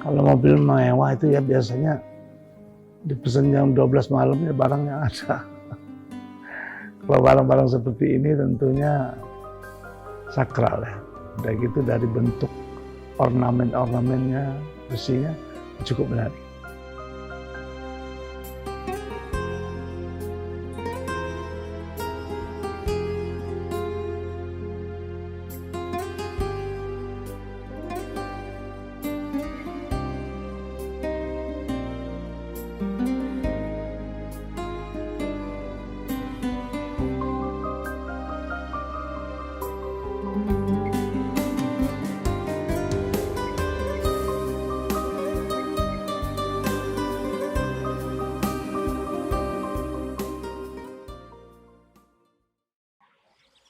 Kalau mobil mewah itu ya biasanya dipesan jam 12 malam ya barangnya ada. Kalau barang-barang seperti ini tentunya sakral ya. Udah gitu dari bentuk ornamen-ornamennya, besinya cukup menarik.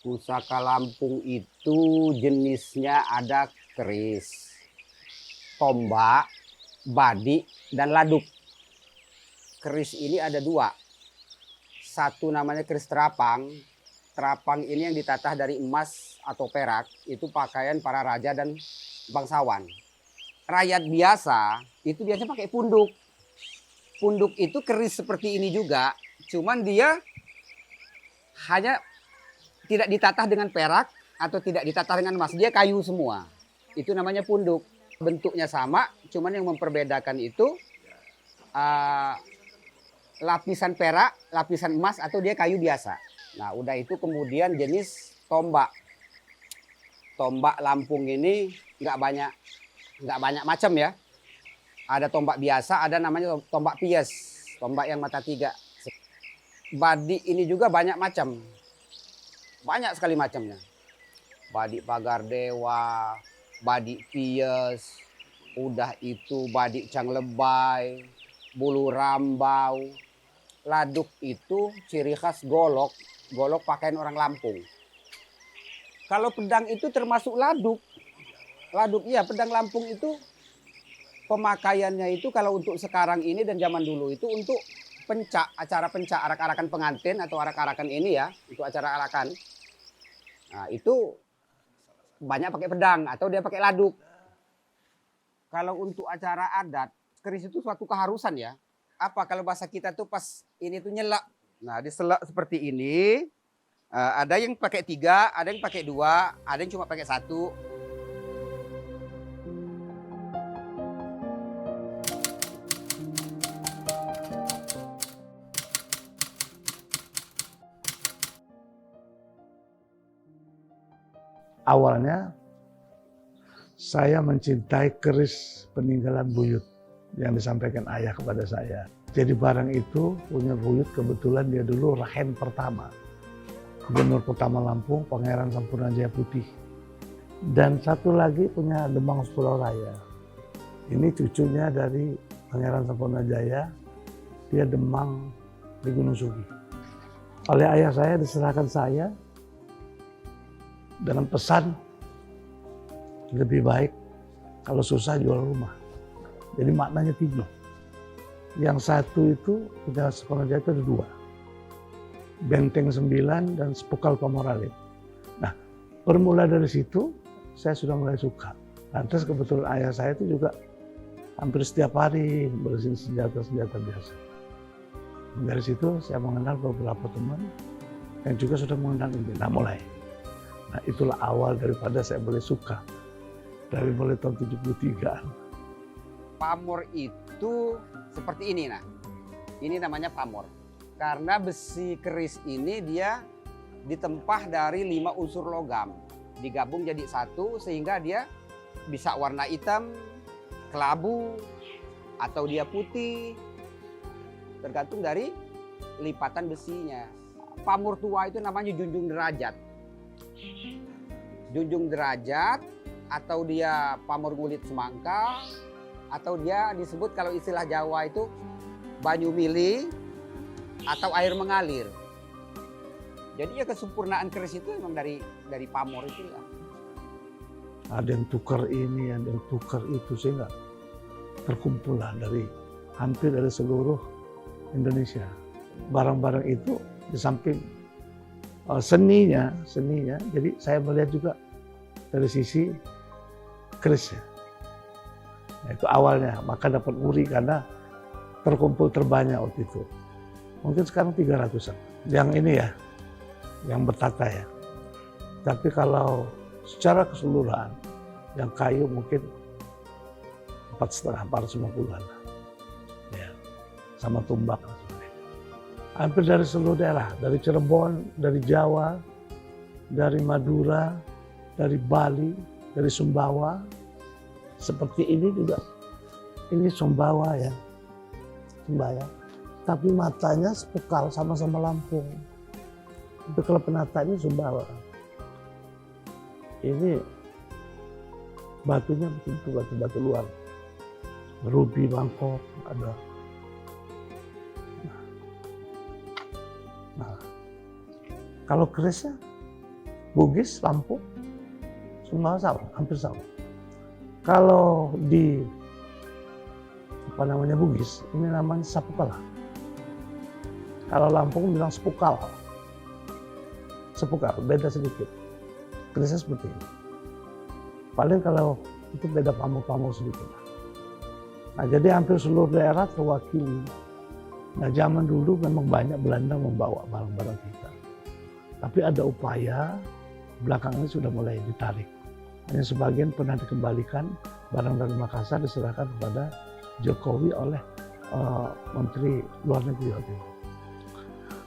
Pusaka Lampung itu jenisnya ada keris, tombak, badik, dan laduk. Keris ini ada dua. Satu namanya keris terapang. Terapang ini yang ditatah dari emas atau perak. Itu pakaian para raja dan bangsawan. Rakyat biasa itu biasanya pakai punduk. Punduk itu keris seperti ini juga. Cuman dia hanya tidak ditatah dengan perak atau tidak ditatah dengan emas, dia kayu semua. Itu namanya punduk. Bentuknya sama, cuman yang memperbedakan itu lapisan perak, lapisan emas atau dia kayu biasa. Nah, udah itu kemudian jenis tombak. Tombak Lampung ini nggak banyak macam ya. Ada tombak biasa, ada namanya tombak pies, tombak yang mata tiga. Badik ini juga banyak macam. Banyak sekali macamnya. Badik pagar dewa, badik pies, udah itu badik canglebay, bulu rambau. Laduk itu ciri khas golok. Golok pakaian orang Lampung. Kalau pedang itu termasuk laduk. Laduk, iya, pedang Lampung itu pemakaiannya itu kalau untuk sekarang ini dan zaman dulu itu untuk pencak, acara pencak, arak-arakan pengantin atau arak-arakan ini ya, untuk acara arakan. Nah, itu banyak pakai pedang atau dia pakai laduk. Kalau untuk acara adat, keris itu suatu keharusan ya. Apa kalau bahasa kita tuh pas ini tuh nyelak. Nah, diselak seperti ini. Ada yang pakai 3, ada yang pakai 2, ada yang cuma pakai 1. Awalnya saya mencintai keris peninggalan buyut yang disampaikan ayah kepada saya. Jadi barang itu punya buyut, kebetulan dia dulu rahen pertama. Gubernur pertama Lampung, Pangeran Sampurnajaya Putih. Dan satu lagi punya Demang Pulau Raya. Ini cucunya dari Pangeran Sampurnajaya, dia Demang di Gunung Sugi. Oleh ayah saya diserahkan saya dengan pesan lebih baik kalau susah jual rumah. Jadi maknanya 3. Yang satu itu punya Sampurnajaya itu ada 2. Benteng 9 dan Spokal Pamoralin. Nah, bermula dari situ saya sudah mulai suka. Lantas kebetulan ayah saya itu juga hampir setiap hari bersihin senjata-senjata biasa. Dari situ saya mengenal beberapa teman yang juga sudah mengenal ini. Nah, mulai. Nah, itulah awal daripada saya boleh suka. Dari mulai tahun 73. Pamor itu seperti ini, nah. Ini namanya pamor. Karena besi keris ini dia ditempah dari 5 unsur logam. Digabung jadi satu sehingga dia bisa warna hitam, kelabu, atau dia putih. Tergantung dari lipatan besinya. pamor tua itu namanya junjung derajat. Junjung derajat, atau dia pamor ngulit semangka, atau dia disebut kalau istilah Jawa itu banyu mili atau air mengalir. Jadi ya kesempurnaan keris itu memang dari pamor itu ya. Ada yang tukar ini, ada yang tukar itu, sehingga terkumpul lah hampir dari seluruh Indonesia. Barang-barang itu di samping seninya, jadi saya melihat juga dari sisi kerisnya. Nah, itu awalnya, maka dapat muri karena terkumpul terbanyak waktu itu. Mungkin sekarang 300-an. Yang ini ya, yang bertata ya. Tapi kalau secara keseluruhan, yang kayu mungkin 450-an lah. Ya, sama tumbak. Hampir dari seluruh daerah, dari Cirebon, dari Jawa, dari Madura, dari Bali, dari Sumbawa. Seperti ini juga, ini Sumbawa ya, Sumbawa. Tapi matanya sepekal sama-sama Lampung. Tapi kalau penata ini Sumbawa. Ini batunya betul batu luar. Ruby Bangkok ada. Nah, kalau kerisnya Bugis, Lampung, Sumbawa sama, hampir sama. Kalau di Bugis, ini namanya sapukal. Kalau Lampung bilang sepukal. Sepukal, beda sedikit. Kerisnya seperti ini. Paling kalau itu beda pamor-pamor sedikit. Nah, jadi hampir seluruh daerah terwakili. Nah, zaman dulu memang banyak Belanda membawa barang-barang kita. Tapi ada upaya, belakangan ini sudah mulai ditarik. Hanya sebagian pernah dikembalikan, barang dari Makassar diserahkan kepada Jokowi oleh Menteri Luar Negeri waktu itu.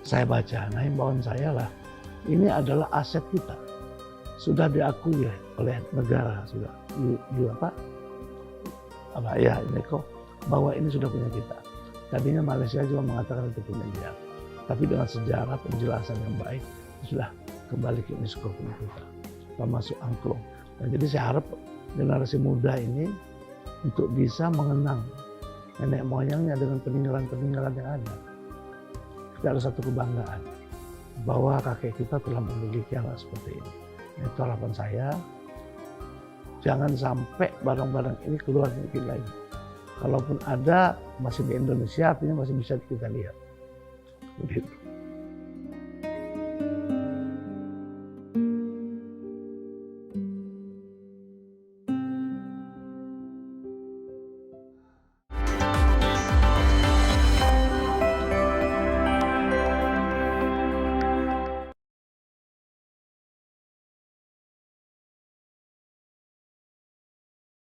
Saya baca, nah himbauan saya lah, ini adalah aset kita. Sudah diakui oleh negara, sudah UNESCO, bahwa ini sudah punya kita. Tadinya Malaysia juga mengatakan itu punya dia. Tapi dengan sejarah penjelasan yang baik, sudah kembali ke UNESCO punya kita. Termasuk angklung. Nah, jadi saya harap generasi muda ini untuk bisa mengenang nenek moyangnya dengan peninggalan-peninggalan yang ada. Kita ada satu kebanggaan bahwa kakek kita telah memiliki hal seperti ini. Itu harapan saya. Jangan sampai barang-barang ini keluar negeri lagi. Kalaupun ada masih di Indonesia, artinya masih bisa kita lihat. Begitu.